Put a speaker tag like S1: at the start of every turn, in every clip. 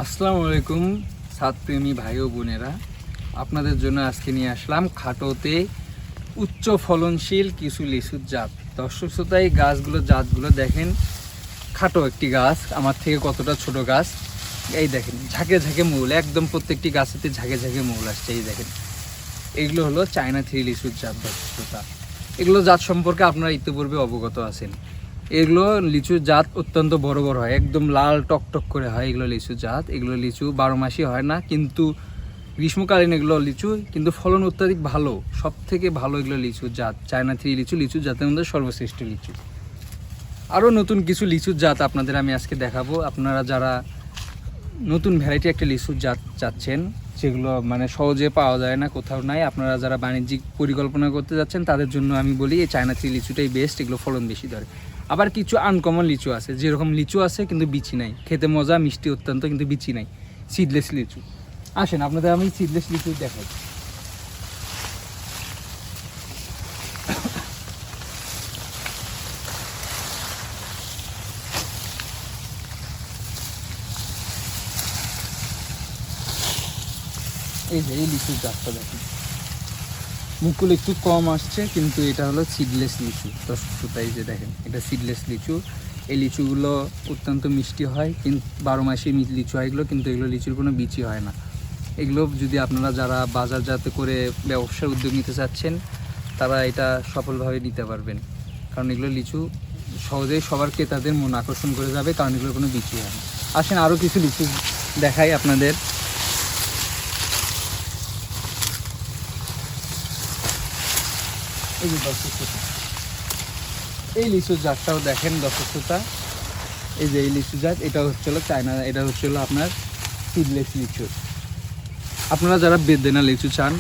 S1: আসসালামু আলাইকুম ছাদপ্রেমী ভাই ও বোনেরা, আপনাদের জন্য আজকে নিয়ে আসলাম খাটোতে উচ্চ ফলনশীল কিছু লিচুর জাত। দর্শক শ্রোতা, এই গাছগুলোর জাতগুলো দেখেন। খাটো একটি গাছ, আমার থেকে কতটা ছোট গাছ। এই দেখেন ঝাঁকে ঝাঁকে মূল, একদম প্রত্যেকটি গাছেতে ঝাঁকে ঝাঁকে মূল আসছে। এই দেখেন, এগুলো হলো চায়না থ্রি লিচুর জাত। দর্শক শ্রোতা, এগুলো জাত সম্পর্কে আপনারা ইতিপূর্বে অবগত আছেন। এগুলো লিচুর জাত অত্যন্ত বড় বড় হয়, একদম লাল টকটক করে হয় এগুলো লিচুর জাত। এগুলো লিচু 12 মাসই হয় না, কিন্তু গ্রীষ্মকালীন এগুলো লিচু, কিন্তু ফলন অত্যাধিক ভালো। সব থেকে ভালো এগুলো লিচুর জাত, চায়না থ্রি লিচু, লিচুর জাতের মধ্যে সর্বশ্রেষ্ঠ লিচু। আরও নতুন কিছু লিচুর জাত আপনাদের আমি আজকে দেখাবো। আপনারা যারা নতুন ভ্যারাইটি একটা লিচুর জাত চাচ্ছেন, যেগুলো মানে সহজে পাওয়া যায় না, কোথাও নাই, আপনারা যারা বাণিজ্যিক পরিকল্পনা করতে যাচ্ছেন তাদের জন্য আমি বলি এই চায়না থ্রি লিচুটাই বেস্ট। এগুলো ফলন বেশি ধরে। আবার কিছু আনকমন লিচু আছে, যেরকম লিচু আছে কিন্তু বিচি নাই, খেতে মজা, মিষ্টি অত্যন্ত, কিন্তু বিচি নাই, সিডলেস লিচু। আসেন আপনাদের আমি সিডলেস লিচু দেখাই। এই যে এই লিচুর গাছটা দেখেন, মুকুল একটু কম আসছে, কিন্তু এটা হলো সিডলেস লিচু। দর্শক শ্রোতা, এই যে দেখেন, এটা সিডলেস লিচু। এই লিচুগুলো অত্যন্ত মিষ্টি হয়, কিন্তু 12 মাসই লিচু হয় এগুলো, কিন্তু এগুলো লিচুর কোনো বিচি হয় না। এগুলো যদি আপনারা যারা বাজারজাত করে ব্যবসার উদ্যোগ নিতে চাচ্ছেন, তারা এটা সফলভাবে নিতে পারবেন। কারণ এগুলো লিচু সহজেই সবার ক্রেতাদের মন আকর্ষণ করে যাবে, কারণ এগুলোর কোনো বিচি হয় না। আসেন আরও কিছু লিচু দেখাই আপনাদের। এই যে দর্শক শ্রোতা, এই লিচুর জাতটাও দেখেন দর্শক শ্রোতা। এই যে এই লিচু জাত, এটা হচ্ছিল চায়না, এটা হচ্ছিল আপনার সিডলেস লিচু। আপনারা যারা বেদেনা লিচু চান,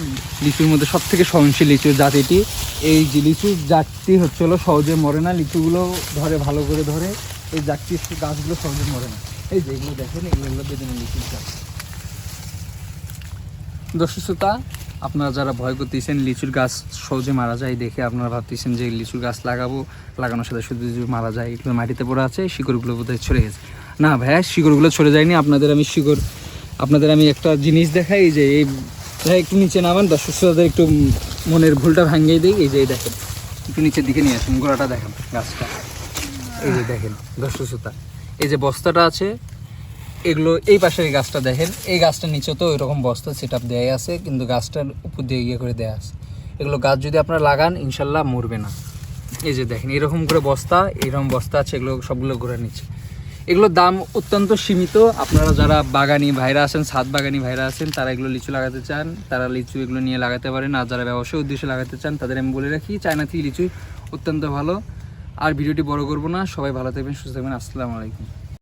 S1: লিচুর মধ্যে সব থেকে সহনশীল লিচুর জাত এটি। এই যে লিচুর জাতটি হচ্ছিল সহজে মরে না, লিচুগুলো ধরে ভালো করে ধরে, এই জাতটি গাছগুলো সহজে মরে না। এই যে এগুলো দেখেন, এগুলো হলো বেদেনা লিচুর জাত। দর্শক শ্রোতা, আপনারা যারা ভয় করতেছেন লিচুর গাছ সহজে মারা যায় দেখে, আপনারা ভাবতেছেন যে লিচুর গাছ লাগানোর সাথে শুধু লিচু মারা যায়, এগুলো মাটিতে পড়ে আছে, শিকড়গুলো বোধহয় ছড়ে গেছে। না ভাইয়া, শিকড়গুলো ছড়ে যায়নি। আপনাদের আমি একটা জিনিস দেখাই। এই যে এই ভাই একটু নিচে নামান, দর্শক শ্রোতাদের একটু মনের ভুলটা ভাঙিয়ে দিই। এই যে এই দেখেন, একটু নিচের দিকে নিয়ে আসুন, গোড়াটা দেখেন গাছটা। এই যে দেখেন দর্শক শ্রোতা, এই যে বস্তাটা আছে, এগুলো এই পাশের এই গাছটা দেখেন, এই গাছটার নিচে তো এরকম বস্তা সেট আপ দেওয়াই আছে, কিন্তু গাছটার উপর দিয়ে ইয়ে করে দেওয়া আছে। এগুলো গাছ যদি আপনারা লাগান, ইনশাল্লাহ মরবে না। এই যে দেখেন এরকম করে বস্তা, এরকম বস্তা আছে, এগুলো সবগুলো ঘোরার নিচে। এগুলোর দাম অত্যন্ত সীমিত। আপনারা যারা বাগানি ভাইরা আছেন, ছাদ বাগানি ভাইরা আছেন, তারা এগুলো লিচু লাগাতে চান, তারা লিচু এগুলো নিয়ে লাগাতে পারেন। আর যারা ব্যবসার উদ্দেশ্যে লাগাতে চান, তাদের আমি বলে রাখি চায়না থ্রি লিচু অত্যন্ত ভালো। আর ভিডিওটি বড় করবো না, সবাই ভালো থাকবেন, সুস্থ থাকবেন। আসসালামু আলাইকুম।